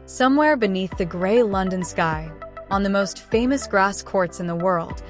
Somewhere beneath the gray London sky, on the most famous grass courts in the world,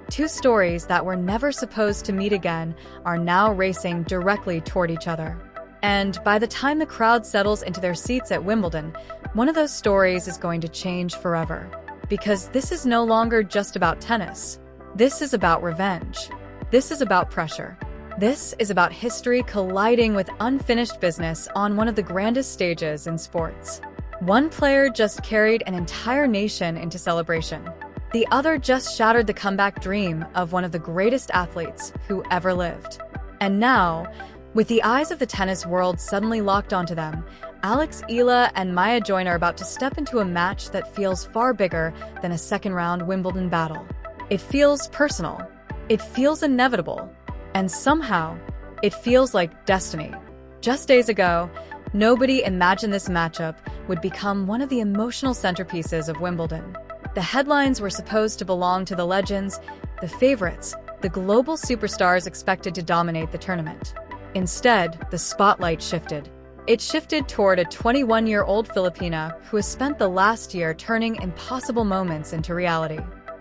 two stories that were never supposed to meet again are now racing directly toward each other. And by the time the crowd settles into their seats at Wimbledon, one of those stories is going to change forever. Because this is no longer just about tennis. This is about revenge. This is about pressure. This is about history colliding with unfinished business on one of the grandest stages in sports. One player just carried an entire nation into celebration. The other just shattered the comeback dream of one of the greatest athletes who ever lived. And now, with the eyes of the tennis world suddenly locked onto them, Alex Eala and Maya Join are about to step into a match that feels far bigger than a second-round Wimbledon battle. It feels personal. It feels inevitable. And somehow, it feels like destiny. Just days ago, nobody imagined this matchup would become one of the emotional centerpieces of Wimbledon. The headlines were supposed to belong to the legends, the favorites, the global superstars expected to dominate the tournament. Instead, the spotlight shifted. It shifted toward a 21-year-old Filipina who has spent the last year turning impossible moments into reality.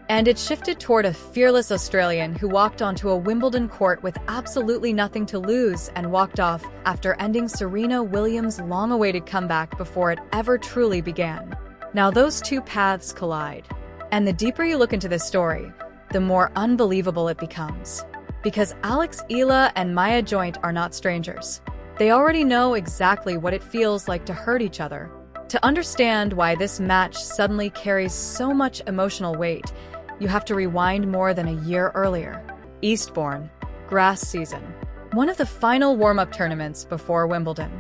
And it shifted toward a fearless Australian who walked onto a Wimbledon court with absolutely nothing to lose and walked off after ending Serena Williams' long-awaited comeback before it ever truly began. Now those two paths collide. And the deeper you look into this story, the more unbelievable it becomes. Because Alex Eala and Maya Join are not strangers. They already know exactly what it feels like to hurt each other. To understand why this match suddenly carries so much emotional weight, you have to rewind more than a year earlier. Eastbourne, grass season. One of the final warm-up tournaments before Wimbledon.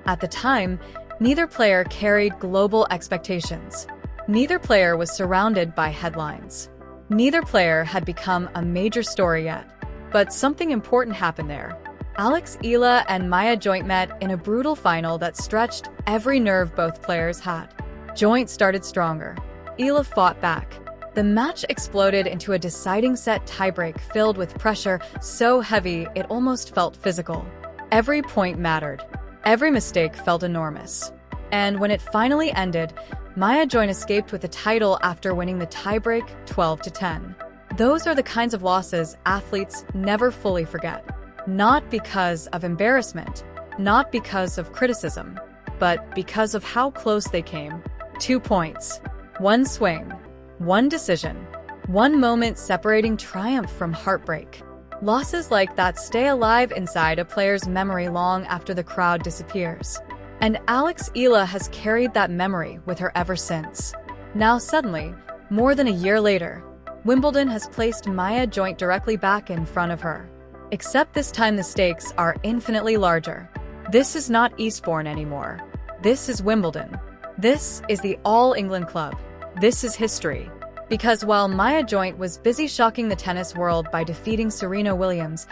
At the time, neither player carried global expectations. Neither player was surrounded by headlines. Neither player had become a major story yet. But something important happened there. Alex Eala and Maya Join met in a brutal final that stretched every nerve both players had. Join started stronger. Eala fought back. The match exploded into a deciding set tiebreak filled with pressure so heavy it almost felt physical. Every point mattered. Every mistake felt enormous. And when it finally ended, Maya Join escaped with the title after winning the tiebreak 12-10. Those are the kinds of losses athletes never fully forget. Not because of embarrassment, not because of criticism, but because of how close they came. 2 points, one swing, one decision, one moment separating triumph from heartbreak. Losses like that stay alive inside a player's memory long after the crowd disappears. And Alex Eala has carried that memory with her ever since. Now suddenly, more than a year later, Wimbledon has placed Maya Join directly back in front of her. Except this time the stakes are infinitely larger. This is not Eastbourne anymore. This is Wimbledon. This is the All England Club. This is history. Because while Maya Join was busy shocking the tennis world by defeating Serena Williams,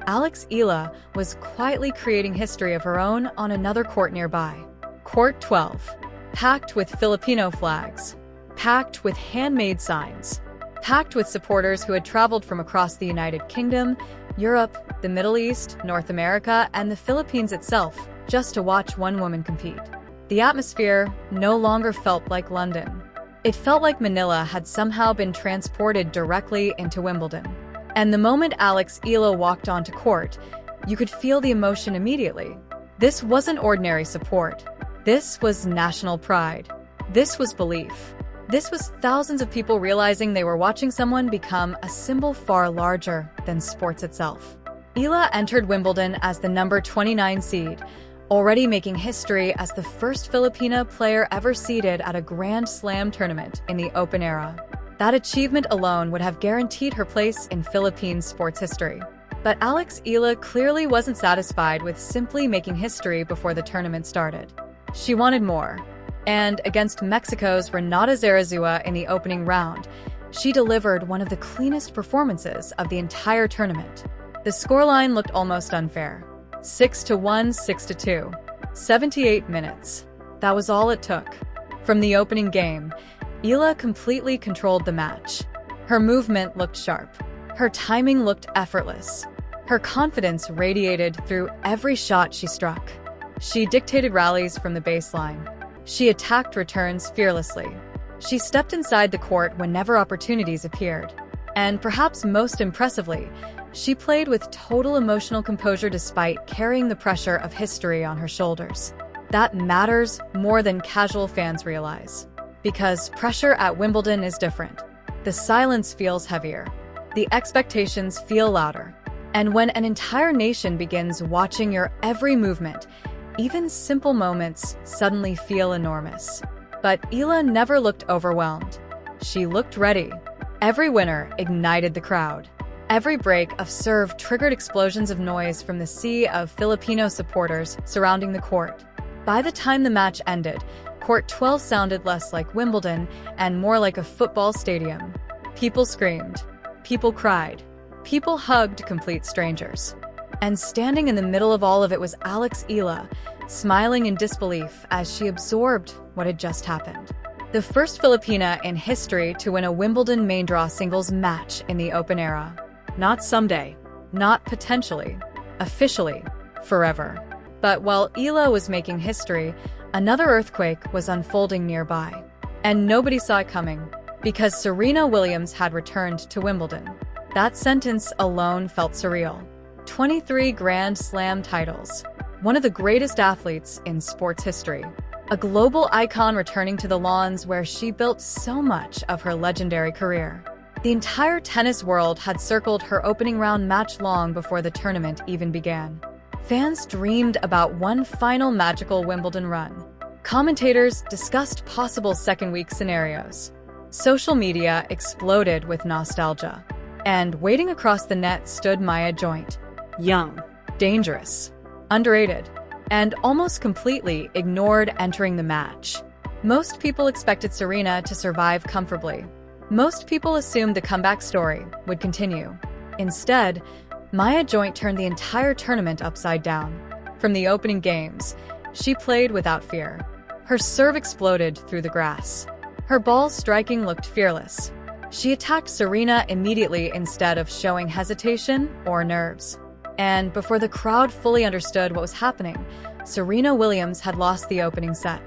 Alex Eala was quietly creating history of her own on another court nearby. Court 12. Packed with Filipino flags. Packed with handmade signs. Packed with supporters who had traveled from across the United Kingdom, Europe, the Middle East, North America, and the Philippines itself, just to watch one woman compete. The atmosphere no longer felt like London. It felt like Manila had somehow been transported directly into Wimbledon. And the moment Alex Eala walked onto court, you could feel the emotion immediately. This wasn't ordinary support. This was national pride. This was belief. This was thousands of people realizing they were watching someone become a symbol far larger than sports itself. Eala entered Wimbledon as the number 29 seed, already making history as the first Filipina player ever seeded at a Grand Slam tournament in the Open era. That achievement alone would have guaranteed her place in Philippine sports history. But Alex Eala clearly wasn't satisfied with simply making history before the tournament started. She wanted more. And against Mexico's Renata Zarazua in the opening round, she delivered one of the cleanest performances of the entire tournament. The scoreline looked almost unfair. 6-1, 6-2. 78 minutes. That was all it took. From the opening game, Eala completely controlled the match. Her movement looked sharp. Her timing looked effortless. Her confidence radiated through every shot she struck. She dictated rallies from the baseline. She attacked returns fearlessly. She stepped inside the court whenever opportunities appeared. And perhaps most impressively, she played with total emotional composure despite carrying the pressure of history on her shoulders. That matters more than casual fans realize. Because pressure at Wimbledon is different. The silence feels heavier. The expectations feel louder. And when an entire nation begins watching your every movement, even simple moments suddenly feel enormous. But Eala never looked overwhelmed. She looked ready. Every winner ignited the crowd. Every break of serve triggered explosions of noise from the sea of Filipino supporters surrounding the court. By the time the match ended, Court 12 sounded less like Wimbledon and more like a football stadium. People screamed. People cried. People hugged complete strangers. And standing in the middle of all of it was Alex Eala, smiling in disbelief as she absorbed what had just happened. The first Filipina in history to win a Wimbledon main draw singles match in the Open era. Not someday, not potentially, officially, forever. But while Eala was making history, another earthquake was unfolding nearby. And nobody saw it coming, because Serena Williams had returned to Wimbledon. That sentence alone felt surreal. 23 Grand Slam titles. One of the greatest athletes in sports history. A global icon returning to the lawns where she built so much of her legendary career. The entire tennis world had circled her opening round match long before the tournament even began. Fans dreamed about one final magical Wimbledon run. Commentators discussed possible second-week scenarios. Social media exploded with nostalgia. And waiting across the net stood Maya Joint. Young, dangerous, underrated, and almost completely ignored entering the match. Most people expected Serena to survive comfortably. Most people assumed the comeback story would continue. Instead, Maya Joint turned the entire tournament upside down. From the opening games, she played without fear. Her serve exploded through the grass. Her ball striking looked fearless. She attacked Serena immediately instead of showing hesitation or nerves. And before the crowd fully understood what was happening, Serena Williams had lost the opening set.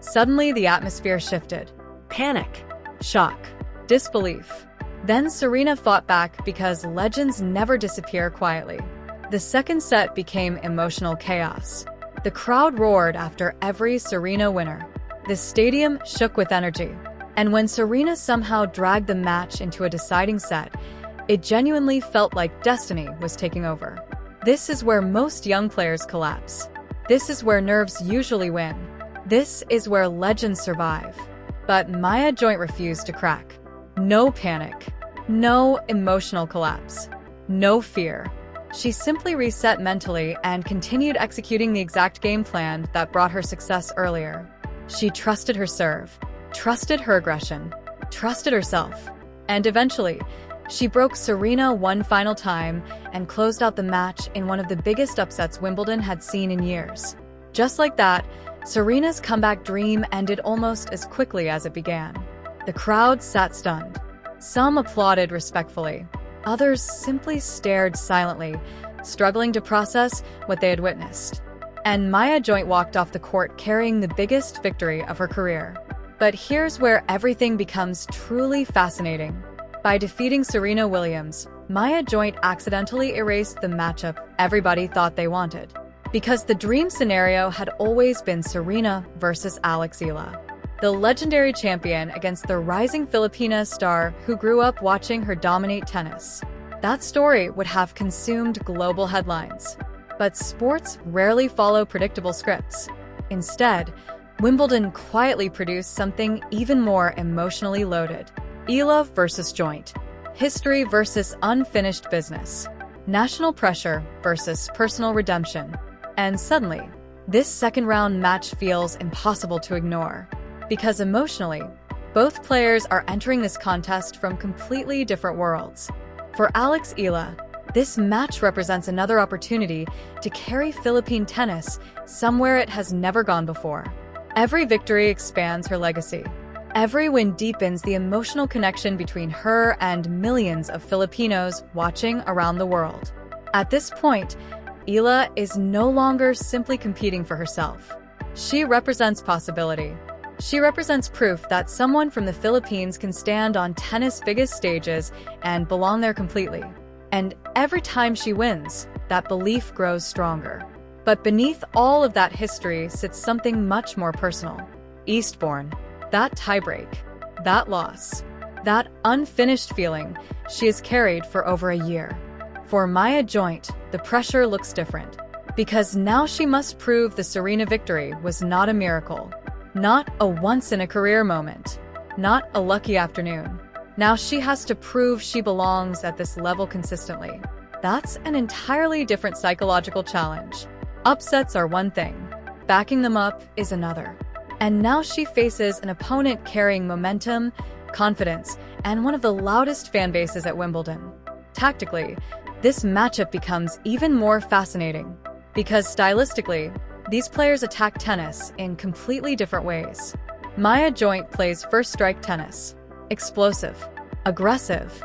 Suddenly, the atmosphere shifted. Panic, shock, disbelief. Then Serena fought back because legends never disappear quietly. The second set became emotional chaos. The crowd roared after every Serena winner. The stadium shook with energy. And when Serena somehow dragged the match into a deciding set, it genuinely felt like destiny was taking over. This is where most young players collapse. This is where nerves usually win. This is where legends survive. But Maya Joint refused to crack. No panic. No emotional collapse. No fear. She simply reset mentally and continued executing the exact game plan that brought her success earlier. She trusted her serve, trusted her aggression, trusted herself. And eventually, she broke Serena one final time and closed out the match in one of the biggest upsets Wimbledon had seen in years. Just like that, Serena's comeback dream ended almost as quickly as it began. The crowd sat stunned. Some applauded respectfully. Others simply stared silently, struggling to process what they had witnessed. And Maya Joint walked off the court carrying the biggest victory of her career. But here's where everything becomes truly fascinating. By defeating Serena Williams, Maya Joint accidentally erased the matchup everybody thought they wanted. Because the dream scenario had always been Serena versus Alex Eala, the legendary champion against the rising Filipina star who grew up watching her dominate tennis. That story would have consumed global headlines. But sports rarely follow predictable scripts. Instead, Wimbledon quietly produced something even more emotionally loaded. Eala versus Joint. History versus unfinished business. National pressure versus personal redemption. And suddenly, this second-round match feels impossible to ignore. Because emotionally, both players are entering this contest from completely different worlds. For Alex Eala, this match represents another opportunity to carry Philippine tennis somewhere it has never gone before. Every victory expands her legacy. Every win deepens the emotional connection between her and millions of Filipinos watching around the world. At this point, Eala is no longer simply competing for herself. She represents possibility. She represents proof that someone from the Philippines can stand on tennis' biggest stages and belong there completely. And every time she wins, that belief grows stronger. But beneath all of that history sits something much more personal. Eastbourne, that tiebreak, that loss, that unfinished feeling she has carried for over a year. For Maya Joint, the pressure looks different. Because now she must prove the Serena victory was not a miracle, not a once-in-a-career moment, not a lucky afternoon. Now she has to prove she belongs at this level consistently. That's an entirely different psychological challenge. Upsets are one thing, backing them up is another. And now she faces an opponent carrying momentum, confidence, and one of the loudest fan bases at Wimbledon. Tactically, this matchup becomes even more fascinating. Because stylistically, these players attack tennis in completely different ways. Maya Joint plays first-strike tennis. Explosive, aggressive,